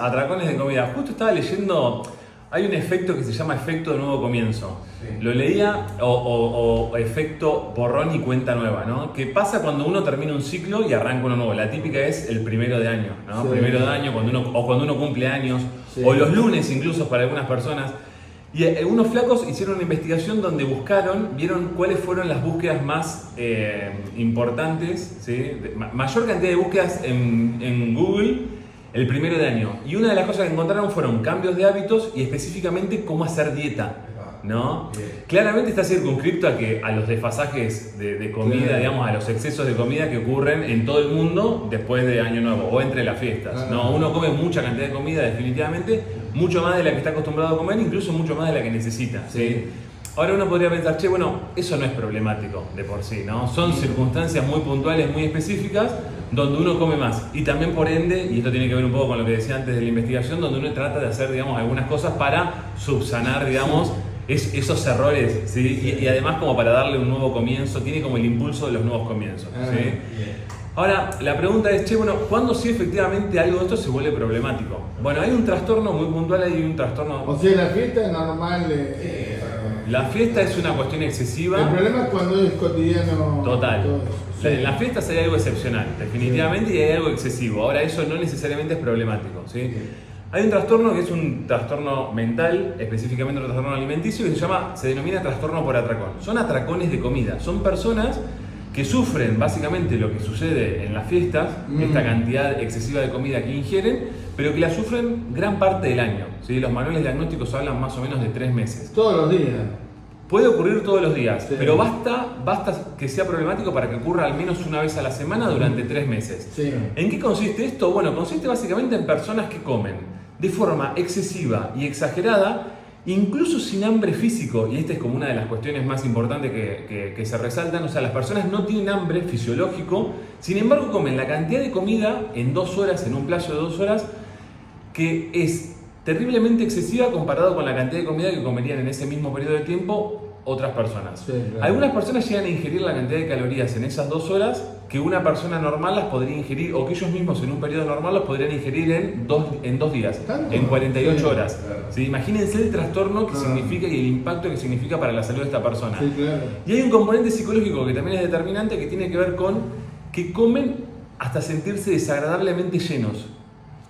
Atracones de comida. Justo estaba leyendo, hay un efecto que se llama efecto de nuevo comienzo. Sí. Lo leía, o efecto borrón y cuenta nueva, ¿no? Que pasa cuando uno termina un ciclo y arranca uno nuevo. La típica es el primero de año, ¿no? Sí. Primero de año, cuando uno cumple años, sí. O los lunes incluso para algunas personas. Y unos flacos hicieron una investigación donde vieron cuáles fueron las búsquedas más importantes, ¿sí? Mayor cantidad de búsquedas en Google el primero de año. Y una de las cosas que encontraron fueron cambios de hábitos y específicamente cómo hacer dieta, ¿no? Claramente está circunscripto a los desfasajes de comida, digamos, a los excesos de comida que ocurren en todo el mundo después de Año Nuevo o entre las fiestas, ¿no? Uno come mucha cantidad de comida definitivamente, mucho más de la que está acostumbrado a comer, incluso mucho más de la que necesita, ¿sí? Ahora uno podría pensar, che, bueno, eso no es problemático de por sí, ¿no? Son circunstancias muy puntuales, muy específicas, donde uno come más. Y también por ende, y esto tiene que ver un poco con lo que decía antes de la investigación, donde uno trata de hacer, digamos, algunas cosas para subsanar, digamos, esos errores, ¿sí? Y además como para darle un nuevo comienzo, tiene como el impulso de los nuevos comienzos, ¿sí? Ahora, la pregunta es, che, bueno, ¿cuándo sí efectivamente algo de esto se vuelve problemático? Bueno, hay un trastorno muy puntual, hay un trastorno... O sea, la fiesta es normal... La fiesta es una cuestión excesiva. El problema es cuando es cotidiano. Total. Sí. En las fiestas hay algo excepcional, definitivamente, sí. Y hay algo excesivo. Ahora, eso no necesariamente es problemático, ¿sí? Sí. Hay un trastorno que es un trastorno mental, específicamente un trastorno alimenticio, que se denomina trastorno por atracón. Son atracones de comida. Son personas que sufren básicamente lo que sucede en las fiestas, esta cantidad excesiva de comida que ingieren, pero que la sufren gran parte del año, ¿sí? Los manuales diagnósticos hablan más o menos de 3 meses. Todos los días. Puede ocurrir todos los días, sí. Pero basta que sea problemático para que ocurra al menos una vez a la semana durante 3 meses. Sí. ¿En qué consiste esto? Bueno, consiste básicamente en personas que comen de forma excesiva y exagerada, incluso sin hambre físico, y esta es como una de las cuestiones más importantes que se resaltan. O sea, las personas no tienen hambre fisiológico, sin embargo comen la cantidad de comida en 2 horas, en un plazo de 2 horas, que es terriblemente excesiva comparado con la cantidad de comida que comerían en ese mismo periodo de tiempo otras personas. Sí, claro. Algunas personas llegan a ingerir la cantidad de calorías en esas 2 horas que una persona normal las podría ingerir, o que ellos mismos en un periodo normal los podrían ingerir en 2 días, ¿tanto? En 48 horas. Claro. ¿Sí? Imagínense el trastorno que significa y el impacto que significa para la salud de esta persona. Sí, claro. Y hay un componente psicológico que también es determinante, que tiene que ver con que comen hasta sentirse desagradablemente llenos.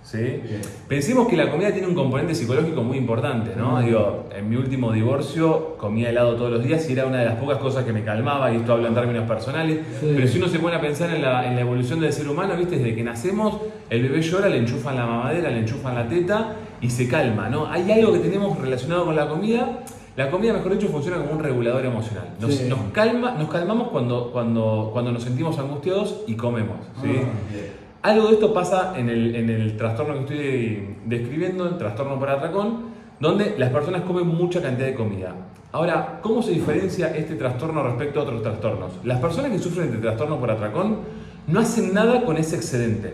¿Sí? Pensemos que la comida tiene un componente psicológico muy importante, ¿no? Digo, en mi último divorcio comía helado todos los días y era una de las pocas cosas que me calmaba, y esto hablo en términos personales, sí. Pero si uno se pone a pensar en la evolución del ser humano, ¿viste? Desde que nacemos, el bebé llora, le enchufan la mamadera, le enchufan la teta y se calma, ¿no? Hay algo que tenemos relacionado con la comida. La comida, mejor dicho, funciona como un regulador emocional. Nos calmamos cuando nos sentimos angustiados y comemos, ¿sí? Algo de esto pasa en el trastorno que estoy describiendo, el trastorno por atracón, donde las personas comen mucha cantidad de comida. Ahora, ¿cómo se diferencia este trastorno respecto a otros trastornos? Las personas que sufren de trastorno por atracón no hacen nada con ese excedente,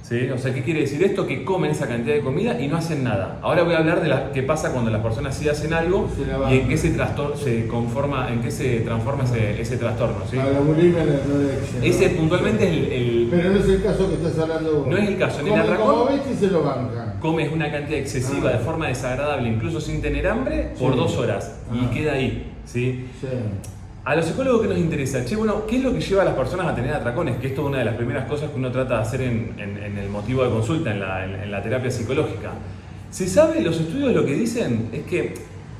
¿sí? O sea, ¿qué quiere decir esto? Que comen esa cantidad de comida y no hacen nada. Ahora voy a hablar de qué pasa cuando las personas sí hacen algo y en qué se transforma ese trastorno, ¿sí? La bulimia, la anorexia. Ese puntualmente es el... Pero no es el caso que estás hablando vos. No es el caso. En el atracón, como ves y se lo banca. Comes una cantidad excesiva de forma desagradable, incluso sin tener hambre, por 2 horas. Y queda ahí, ¿sí? Sí. A los psicólogos, ¿qué nos interesa? Che, bueno, ¿qué es lo que lleva a las personas a tener atracones? Que esto es una de las primeras cosas que uno trata de hacer en el motivo de consulta, en la terapia psicológica. Se sabe, los estudios lo que dicen es que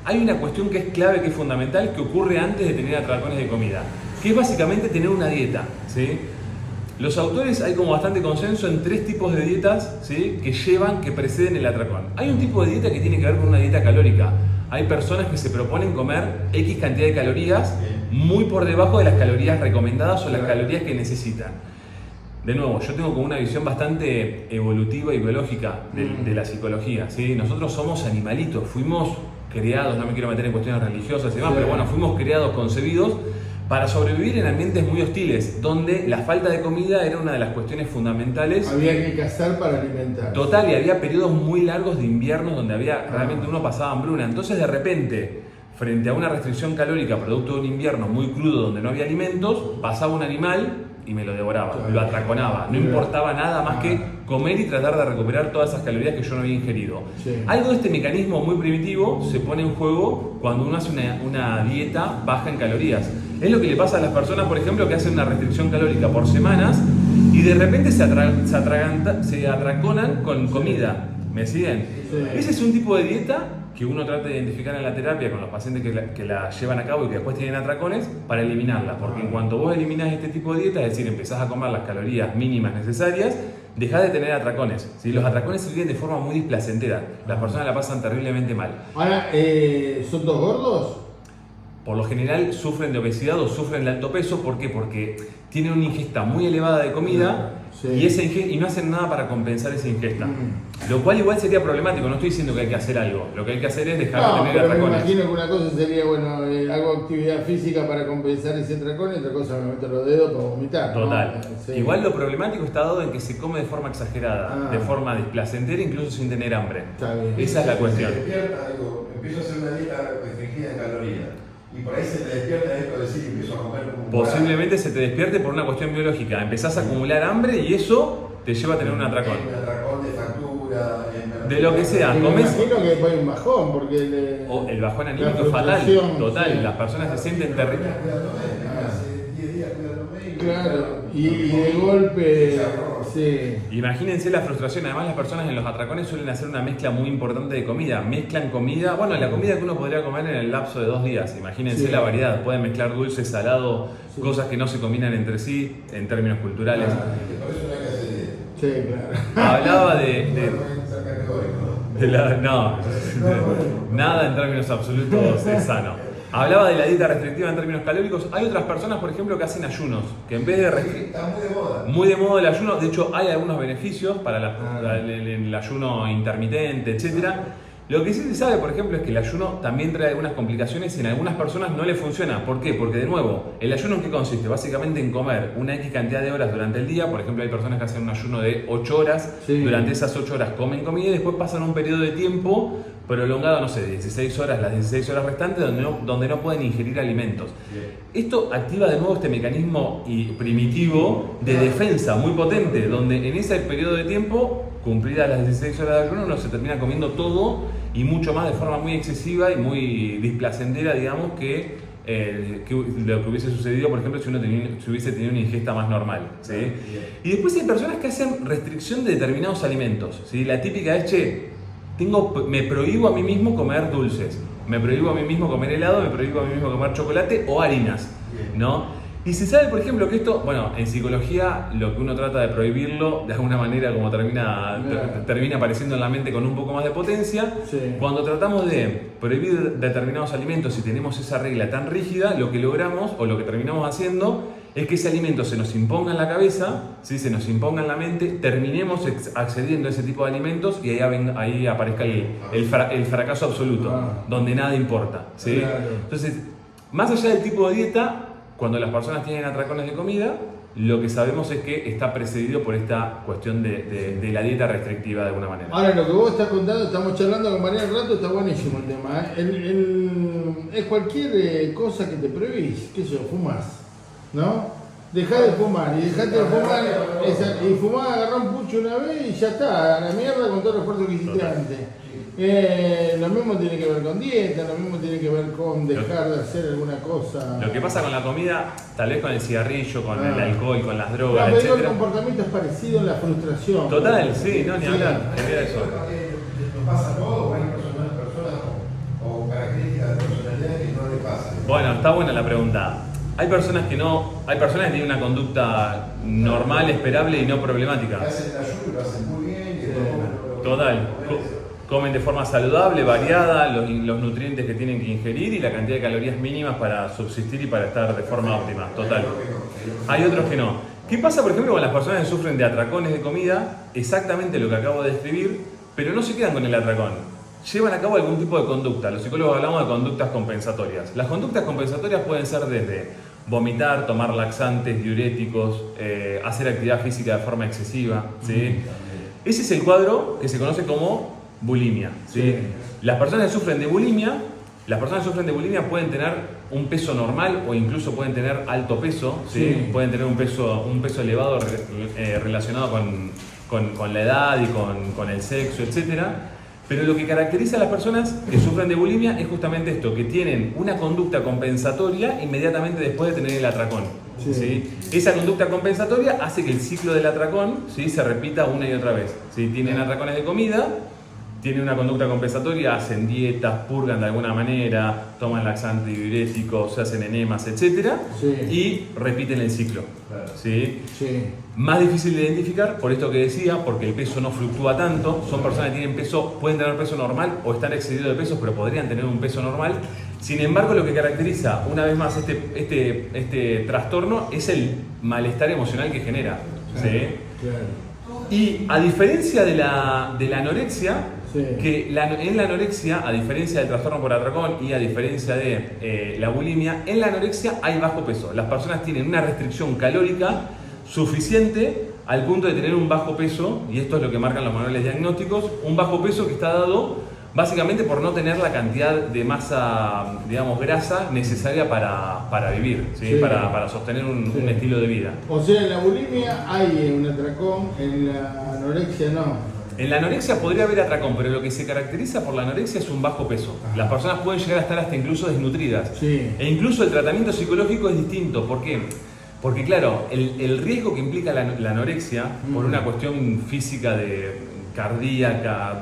hay una cuestión que es clave, que es fundamental, que ocurre antes de tener atracones de comida, que es básicamente tener una dieta, ¿sí? Los autores, hay como bastante consenso en 3 tipos de dietas, ¿sí? que preceden el atracón. Hay un tipo de dieta que tiene que ver con una dieta calórica. Hay personas que se proponen comer X cantidad de calorías muy por debajo de las calorías recomendadas o las calorías que necesitan. De nuevo, yo tengo como una visión bastante evolutiva y biológica de la psicología, ¿sí? Nosotros somos animalitos, fuimos creados, no me quiero meter en cuestiones religiosas y demás, pero bueno, fuimos creados, concebidos para sobrevivir en ambientes muy hostiles, donde la falta de comida era una de las cuestiones fundamentales. Había que cazar para alimentar. Total, y había periodos muy largos de inviernos donde realmente uno pasaba hambruna. Entonces, de repente, frente a una restricción calórica producto de un invierno muy crudo donde no había alimentos, pasaba un animal y me lo devoraba, lo atraconaba. No importaba nada más que comer y tratar de recuperar todas esas calorías que yo no había ingerido. Sí. Algo de este mecanismo muy primitivo se pone en juego cuando uno hace una dieta baja en calorías. Es lo que le pasa a las personas, por ejemplo, que hacen una restricción calórica por semanas y de repente se atraconan con comida. ¿Me siguen? Sí. Ese es un tipo de dieta que uno trata de identificar en la terapia con los pacientes que la llevan a cabo y que después tienen atracones para eliminarla. Porque en cuanto vos eliminás este tipo de dieta, es decir, empezás a comer las calorías mínimas necesarias, dejás de tener atracones. ¿Sí? Los atracones se viven de forma muy displacentera. Las personas la pasan terriblemente mal. Ahora, ¿son todos gordos? Por lo general sufren de obesidad o sufren de alto peso. ¿Por qué? Porque tienen una ingesta muy elevada de comida y no hacen nada para compensar esa ingesta. Lo cual igual sería problemático. No estoy diciendo que hay que hacer algo. Lo que hay que hacer es dejar de tener atracones. Me imagino que una cosa sería, hago actividad física para compensar ese atracón y otra cosa me meto los dedos para vomitar. Total. ¿No? Sí. Igual lo problemático está dado en que se come de forma exagerada, de forma displacentera, incluso sin tener hambre. Está bien. Esa es la cuestión. Se despierta, empiezo a hacer una dieta restringida en calorías. Y por ahí se te despierta esto de decir y empiezo a comer como un Posiblemente se te despierte por una cuestión biológica. Empezás a acumular hambre y eso te lleva a tener un atracón. Un atracón de factura, De lo que sea. Me Comés. imagino que después hay un bajón, porque O el bajón anímico es fatal. Total. Las personas se sienten terribles. Hace 10 días cuidándome y claro, y de golpe, sí. Imagínense la frustración. Además, las personas en los atracones suelen hacer una mezcla muy importante de comida. Mezclan comida, la comida que uno podría comer en el lapso de 2 días. Imagínense la variedad. Pueden mezclar dulce, salado, cosas que no se combinan entre sí en términos culturales. por eso no hay que hacer dieta. Sí, claro. Hablaba No hay que ser categórico, ¿no? nada en términos absolutos es sano. Hablaba de la dieta restrictiva en términos calóricos. Hay otras personas, por ejemplo, que hacen ayunos, que en vez de Está muy de moda. muy de moda el ayuno. De hecho, hay algunos beneficios para el ayuno intermitente, etcétera. Lo que sí se sabe, por ejemplo, es que el ayuno también trae algunas complicaciones y en algunas personas no le funciona. ¿Por qué? Porque, de nuevo, ¿el ayuno en qué consiste? Básicamente en comer una X cantidad de horas durante el día. Por ejemplo, hay personas que hacen un ayuno de 8 horas. Sí. Durante esas 8 horas comen comida y después pasan un periodo de tiempo prolongado, no sé, de 16 horas, las 16 horas restantes, donde no pueden ingerir alimentos. Esto activa de nuevo este mecanismo primitivo de defensa muy potente, donde en ese periodo de tiempo, cumplidas las 16 horas de ayuno, uno se termina comiendo todo y mucho más de forma muy excesiva y muy displacentera, digamos, que lo que hubiese sucedido, por ejemplo, si uno hubiese tenido una ingesta más normal. ¿Sí? Y después hay personas que hacen restricción de determinados alimentos. ¿Sí? La típica es, me prohíbo a mí mismo comer dulces, me prohíbo a mí mismo comer helado, me prohíbo a mí mismo comer chocolate o harinas, ¿no? Y se sabe, por ejemplo, que esto, en psicología lo que uno trata de prohibirlo, de alguna manera como termina apareciendo en la mente con un poco más de potencia. Sí. Cuando tratamos de prohibir determinados alimentos y tenemos esa regla tan rígida, lo que logramos o lo que terminamos haciendo es que ese alimento se nos imponga en la cabeza, ¿sí? Se nos imponga en la mente, terminemos accediendo a ese tipo de alimentos y ahí aparezca el fracaso absoluto, donde nada importa. ¿Sí? Claro. Entonces, más allá del tipo de dieta, cuando las personas tienen atracones de comida, lo que sabemos es que está precedido por esta cuestión de la dieta restrictiva de alguna manera. Ahora, lo que vos estás contando, estamos charlando con María un rato, está buenísimo el tema. Es cualquier cosa que te prohibís, qué sé yo, fumás, ¿no? Dejá de fumar y dejaste de fumar y fumás, agarrá un pucho una vez y ya está, a la mierda con todo el esfuerzo que hiciste antes. Lo mismo tiene que ver con dieta, lo mismo tiene que ver con dejar de hacer alguna cosa. Lo que pasa con la comida, tal vez con el cigarrillo, con el alcohol, con las drogas, pero digo, el etc. comportamiento es parecido en la frustración. Total, sí, no, ni hablar, genera eso. Nos pasa a todos, hay personas o características de personalidad que no le pasan. Bueno, está buena la pregunta. Hay personas que tienen una conducta normal, esperable y no problemática. Hacen el ayuno, lo hacen muy bien. Total. Comen de forma saludable, variada, los nutrientes que tienen que ingerir y la cantidad de calorías mínimas para subsistir y para estar de forma óptima. Total. Hay otros que no. ¿Qué pasa, por ejemplo, con las personas que sufren de atracones de comida? Exactamente lo que acabo de describir, pero no se quedan con el atracón. Llevan a cabo algún tipo de conducta. Los psicólogos hablamos de conductas compensatorias. Las conductas compensatorias pueden ser desde vomitar, tomar laxantes, diuréticos, hacer actividad física de forma excesiva. ¿Sí? Ese es el cuadro que se conoce como bulimia. ¿Sí? Las personas que sufren de bulimia pueden tener un peso normal o incluso pueden tener alto peso. ¿Sí? Pueden tener un peso elevado relacionado con la edad y con el sexo, etcétera. Pero lo que caracteriza a las personas que sufren de bulimia es justamente esto, que tienen una conducta compensatoria inmediatamente después de tener el atracón. Sí. ¿Sí? Esa conducta compensatoria hace que el ciclo del atracón, ¿sí?, se repita una y otra vez. ¿Sí? Tienen atracones de comida, tienen una conducta compensatoria, hacen dietas, purgan de alguna manera, toman laxantes diuréticos, se hacen enemas, etc. Sí. Y repiten el ciclo. ¿Sí? Sí. Más difícil de identificar, por esto que decía, porque el peso no fluctúa tanto. Son personas que tienen peso, pueden tener peso normal o están excedidos de peso, pero podrían tener un peso normal. Sin embargo, lo que caracteriza una vez más este trastorno es el malestar emocional que genera. ¿Sí? Claro. Y a diferencia de la anorexia, sí, que en la anorexia, a diferencia del trastorno por atracón y a diferencia de la bulimia, en la anorexia hay bajo peso. Las personas tienen una restricción calórica suficiente al punto de tener un bajo peso, y esto es lo que marcan los manuales diagnósticos, un bajo peso que está dado básicamente por no tener la cantidad de masa, digamos, grasa necesaria para vivir, ¿sí? Sí. Para sostener un estilo de vida. O sea, en la bulimia hay un atracón, en la anorexia no. En la anorexia podría haber atracón, pero lo que se caracteriza por la anorexia es un bajo peso. Las personas pueden llegar a estar hasta incluso desnutridas. Sí. E incluso el tratamiento psicológico es distinto. ¿Por qué? Porque claro, el riesgo que implica la anorexia, por una cuestión física cardíaca,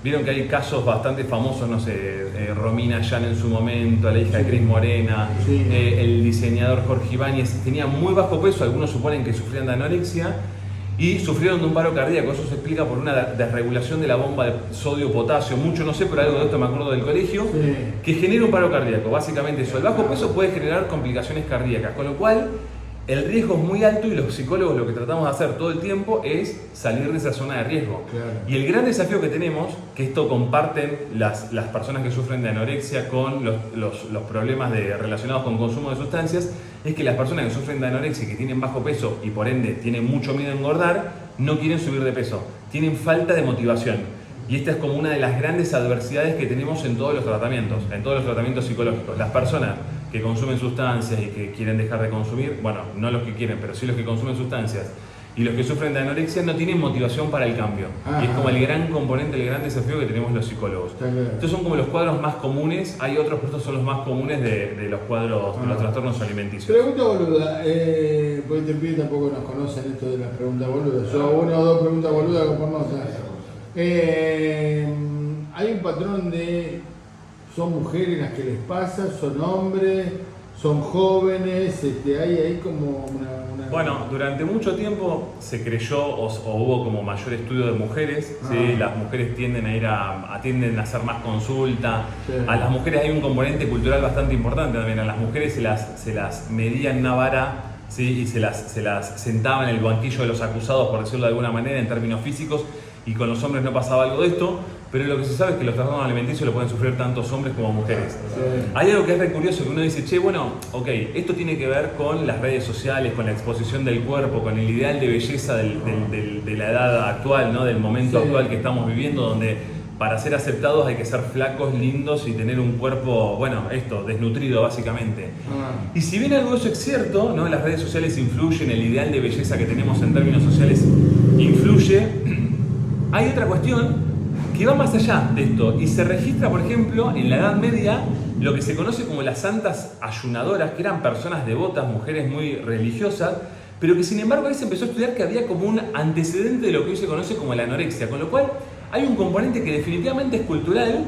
vieron que hay casos bastante famosos, no sé, Romina Yan en su momento, la hija de Cris Morena, sí, el diseñador Jorge Ibáñez, tenía muy bajo peso, algunos suponen que sufrían de anorexia, y sufrieron de un paro cardíaco. Eso se explica por una desregulación de la bomba de sodio-potasio, mucho no sé, pero algo de esto me acuerdo del colegio, sí, que genera un paro cardíaco. Básicamente eso, el bajo peso puede generar complicaciones cardíacas, con lo cual el riesgo es muy alto y los psicólogos lo que tratamos de hacer todo el tiempo es salir de esa zona de riesgo. claro. Y el gran desafío que tenemos, que esto comparten las personas que sufren de anorexia con los problemas relacionados con consumo de sustancias, es que las personas que sufren de anorexia y que tienen bajo peso y por ende tienen mucho miedo a engordar, no quieren subir de peso, tienen falta de motivación. Y esta es como una de las grandes adversidades que tenemos en todos los tratamientos psicológicos. Las personas que consumen sustancias y que quieren dejar de consumir, bueno, no los que quieren, pero sí los que consumen sustancias, y los que sufren de anorexia no tienen motivación para el cambio. Y es como el gran componente, el gran desafío que tenemos los psicólogos. Estos son como los cuadros más comunes, hay otros, pero estos son los más comunes de los cuadros, de los trastornos alimenticios. Pregunta boluda, porque te pide tampoco nos conocen esto de las preguntas boludas. Yo una o dos preguntas boludas por nota. Hay un patrón de son mujeres las que les pasa, son hombres, son jóvenes, hay ahí como una... Bueno, durante mucho tiempo se creyó o hubo como mayor estudio de mujeres, ¿sí? Las mujeres tienden a hacer más consulta, sí. A las mujeres hay un componente cultural bastante importante también, a las mujeres se las medía en una vara, ¿sí? Y se las sentaba en el banquillo de los acusados, por decirlo de alguna manera, en términos físicos, y con los hombres no pasaba algo de esto, pero lo que se sabe es que los trastornos alimenticios lo pueden sufrir tantos hombres como mujeres. Sí. Hay algo que es re curioso, que uno dice, che, bueno, ok, esto tiene que ver con las redes sociales, con la exposición del cuerpo, con el ideal de belleza de la edad actual, ¿no? Del momento actual que estamos viviendo, donde para ser aceptados hay que ser flacos, lindos y tener un cuerpo, bueno, desnutrido básicamente. Y si bien algo de eso es cierto, ¿no? Las redes sociales influyen, el ideal de belleza que tenemos en términos sociales influye, hay otra cuestión que va más allá de esto y se registra, por ejemplo, en la Edad Media lo que se conoce como las santas ayunadoras, que eran personas devotas, mujeres muy religiosas, pero que sin embargo ahí se empezó a estudiar que había como un antecedente de lo que hoy se conoce como la anorexia, con lo cual hay un componente que definitivamente es cultural,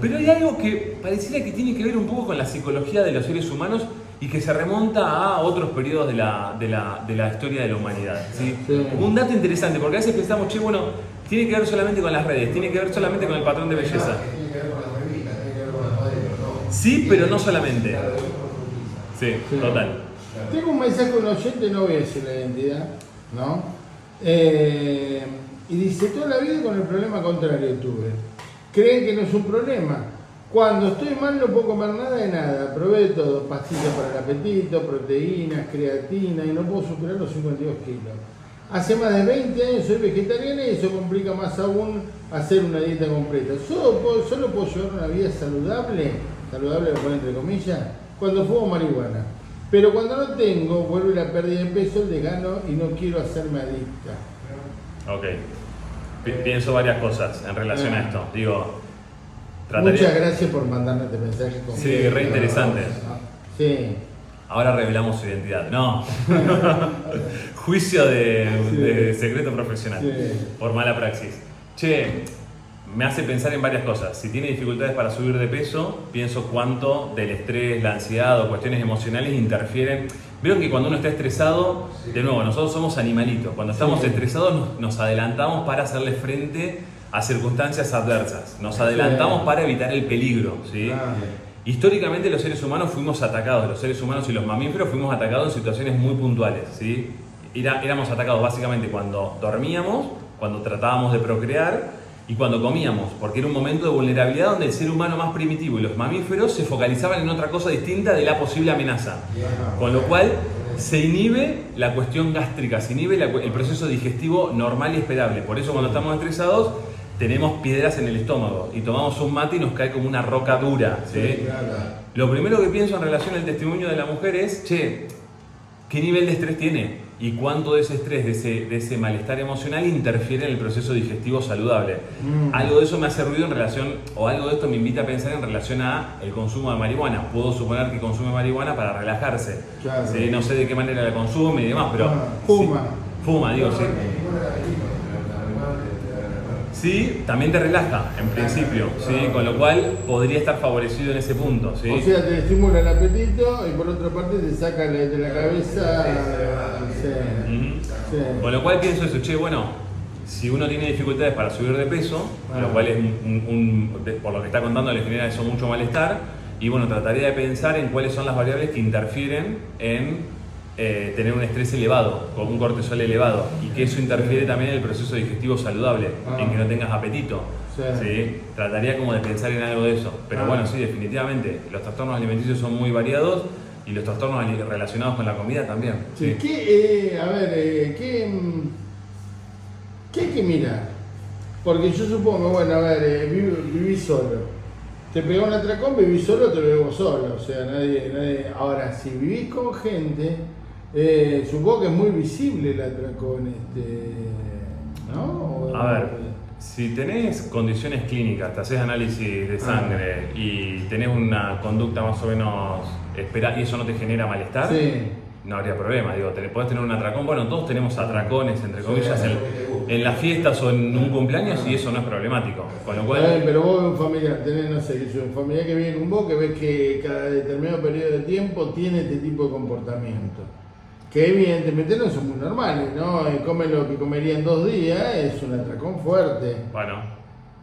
pero hay algo que pareciera que tiene que ver un poco con la psicología de los seres humanos y que se remonta a otros periodos de la historia de la humanidad, ¿sí? Sí. Un dato interesante, porque a veces pensamos, che, bueno, tiene que ver solamente con las redes, tiene que ver solamente con el patrón de belleza. Tiene que ver con las revistas, tiene que ver con las modelos, ¿no? Sí, pero no solamente. Sí, total. Tengo un mensaje de un oyente, no voy a decir la identidad, ¿no? Y dice, toda la vida con el problema contrario tuve. Creen que no es un problema. Cuando estoy mal no puedo comer nada de nada. Probé de todo, pastillas para el apetito, proteínas, creatina y no puedo superar los 52 kilos. Hace más de 20 años soy vegetariana y eso complica más aún hacer una dieta completa. Solo puedo llevar una vida saludable lo pongo entre comillas, cuando fumo marihuana. Pero cuando no tengo, vuelve la pérdida de peso, el desgano y no quiero hacerme adicta. Ok. Pienso varias cosas en relación a esto. Digo, muchas gracias por mandarme este mensaje. Sí, re interesante. Sí. Ahora revelamos su identidad. No. Juicio de secreto profesional. Sí. Por mala praxis. Che, me hace pensar en varias cosas. Si tiene dificultades para subir de peso, pienso cuánto del estrés, la ansiedad o cuestiones emocionales interfieren. Vieron que cuando uno está estresado, de nuevo, nosotros somos animalitos. Cuando estamos estresados nos adelantamos para hacerle frente a circunstancias adversas. Nos adelantamos para evitar el peligro, ¿sí? Históricamente los seres humanos fuimos atacados, los seres humanos y los mamíferos fuimos atacados en situaciones muy puntuales, ¿sí? Éramos atacados básicamente cuando dormíamos, cuando tratábamos de procrear y cuando comíamos, porque era un momento de vulnerabilidad donde el ser humano más primitivo y los mamíferos se focalizaban en otra cosa distinta de la posible amenaza. Con lo cual se inhibe la cuestión gástrica, se inhibe el proceso digestivo normal y esperable. Por eso cuando estamos estresados tenemos piedras en el estómago y tomamos un mate y nos cae como una roca dura, ¿sí? Lo primero que pienso en relación al testimonio de la mujer es, che, ¿qué nivel de estrés tiene? Y cuánto de ese estrés, de ese malestar emocional interfiere en el proceso digestivo saludable. Algo de eso me hace ruido en relación, o algo de esto me invita a pensar en relación a el consumo de marihuana. Puedo suponer que consume marihuana para relajarse. Claro. ¿Sí? No sé de qué manera la consume y demás, pero... Fuma. Sí, fuma, digo, sí. Sí, también te relaja, en principio, ¿sí? Con lo cual podría estar favorecido en ese punto, ¿sí? O sea, te estimula el apetito y por otra parte te saca de la cabeza. Sí. Con lo cual pienso eso, che, bueno, si uno tiene dificultades para subir de peso, lo cual es por lo que está contando le genera eso mucho malestar, y bueno, trataría de pensar en cuáles son las variables que interfieren en tener un estrés elevado, con un cortisol elevado, y que eso interfiere también en el proceso digestivo saludable, en que no tengas apetito. ¿Sí? Trataría como de pensar en algo de eso. Pero bueno, sí, definitivamente, los trastornos alimenticios son muy variados y los trastornos relacionados con la comida también. Sí. ¿Sí? ¿Qué hay que mirar? Porque yo supongo, bueno, a ver, vivís solo. Te pegó un atracón, vivís solo, te pegó solo. O sea, nadie. Ahora, si vivís con gente, supongo que es muy visible el atracón, ¿no? A ver, si tenés condiciones clínicas, te haces análisis de sangre y tenés una conducta más o menos esperada y eso no te genera malestar, no habría problema. Digo, podés tener un atracón. Bueno, todos tenemos atracones, entre comillas, en las fiestas o en un cumpleaños y eso no es problemático. Con lo cual... Pero vos ves un familiar, tenés, no sé, un familiar que viene con vos, que ves que cada determinado periodo de tiempo tiene este tipo de comportamiento. Que evidentemente no son muy normales, ¿no? Come lo que comería en 2 días, es un atracón fuerte. Bueno.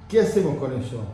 ¿Qué hacemos con eso?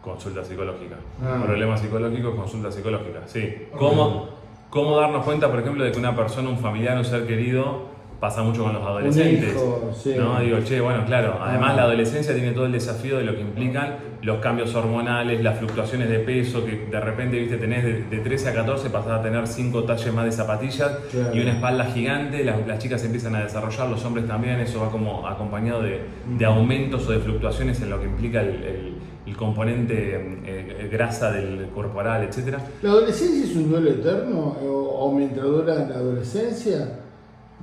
Consulta psicológica. Problemas psicológicos, consulta psicológica, sí. ¿Cómo darnos cuenta, por ejemplo, de que una persona, un familiar, un ser querido, pasa mucho con los adolescentes? Un hijo, sí. ¿No? Digo, che, bueno, claro. Además, la adolescencia tiene todo el desafío de lo que implican los cambios hormonales, las fluctuaciones de peso, que de repente, viste, tenés de 13 a 14, pasás a tener 5 talles más de zapatillas y una espalda gigante. Las chicas empiezan a desarrollar, los hombres también. Eso va como acompañado de aumentos o de fluctuaciones en lo que implica el componente grasa del corporal, etc. ¿La adolescencia es un duelo eterno o mientras dura la adolescencia?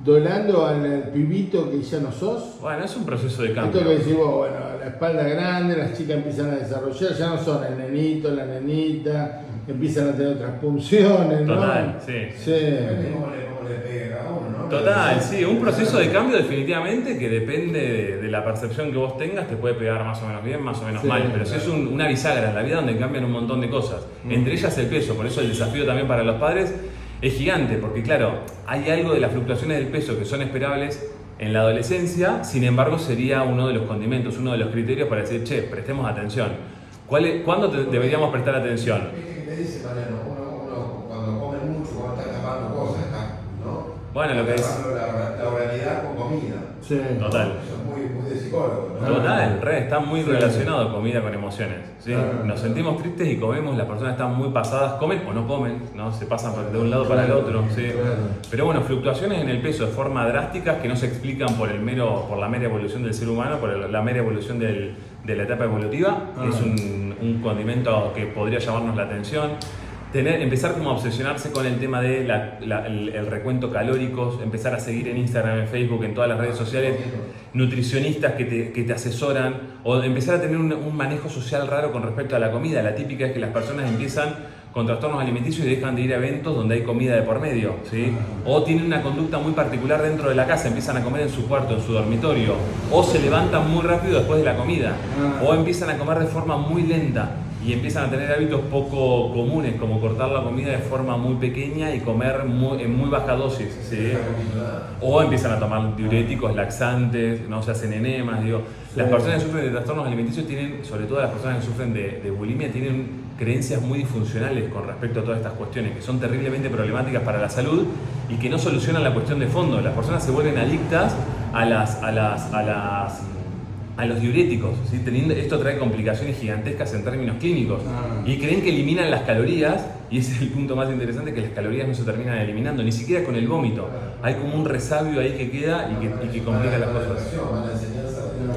¿Dolando al pibito que ya no sos? Bueno, es un proceso de cambio. Esto que decís vos, bueno, la espalda grande, las chicas empiezan a desarrollar, ya no son el nenito, la nenita, empiezan a tener otras funciones, ¿no? Total, sí. Depende cómo le pegue a uno, ¿no? Total, sí, un proceso de cambio definitivamente que depende de la percepción que vos tengas, te puede pegar más o menos bien, más o menos mal, pero si es una bisagra en la vida donde cambian un montón de cosas, entre ellas el peso. Por eso el desafío también para los padres es gigante, porque claro, hay algo de las fluctuaciones del peso que son esperables en la adolescencia, sin embargo sería uno de los condimentos, uno de los criterios para decir, che, prestemos atención. ¿Cuándo deberíamos prestar atención? ¿Qué te dice Mariano? Uno cuando come mucho, cuando está tapando cosas, ¿no? Bueno, lo que es... La oralidad con comida. Sí. Total. Eso es muy de psicólogo, ¿no? Total, está muy relacionado comida con emociones, ¿sí? Nos sentimos tristes y comemos, las personas están muy pasadas, comen o no comen, ¿no? Se pasan de un lado para el otro, ¿sí? Pero bueno, fluctuaciones en el peso de forma drásticas que no se explican por la mera evolución del ser humano, por la mera evolución de la etapa evolutiva, es un condimento que podría llamarnos la atención. Empezar como a obsesionarse con el tema de el recuento calórico, empezar a seguir en Instagram, en Facebook, en todas las redes sociales, nutricionistas que te asesoran, o empezar a tener un manejo social raro con respecto a la comida. La típica es que las personas empiezan con trastornos alimenticios y dejan de ir a eventos donde hay comida de por medio, ¿sí? O tienen una conducta muy particular dentro de la casa, empiezan a comer en su cuarto, en su dormitorio, o se levantan muy rápido después de la comida, o empiezan a comer de forma muy lenta y empiezan a tener hábitos poco comunes, como cortar la comida de forma muy pequeña y comer en muy baja dosis, ¿sí? O empiezan a tomar diuréticos, laxantes, no se hacen enemas, digo. Las personas que sufren de trastornos alimenticios tienen, sobre todo las personas que sufren de bulimia, tienen creencias muy disfuncionales con respecto a todas estas cuestiones, que son terriblemente problemáticas para la salud y que no solucionan la cuestión de fondo. Las personas se vuelven adictas a los diuréticos, ¿sí? Esto trae complicaciones gigantescas en términos clínicos y creen que eliminan las calorías, y ese es el punto más interesante, que las calorías no se terminan eliminando, ni siquiera con el vómito. Hay como un resabio ahí que queda y que complica las cosas.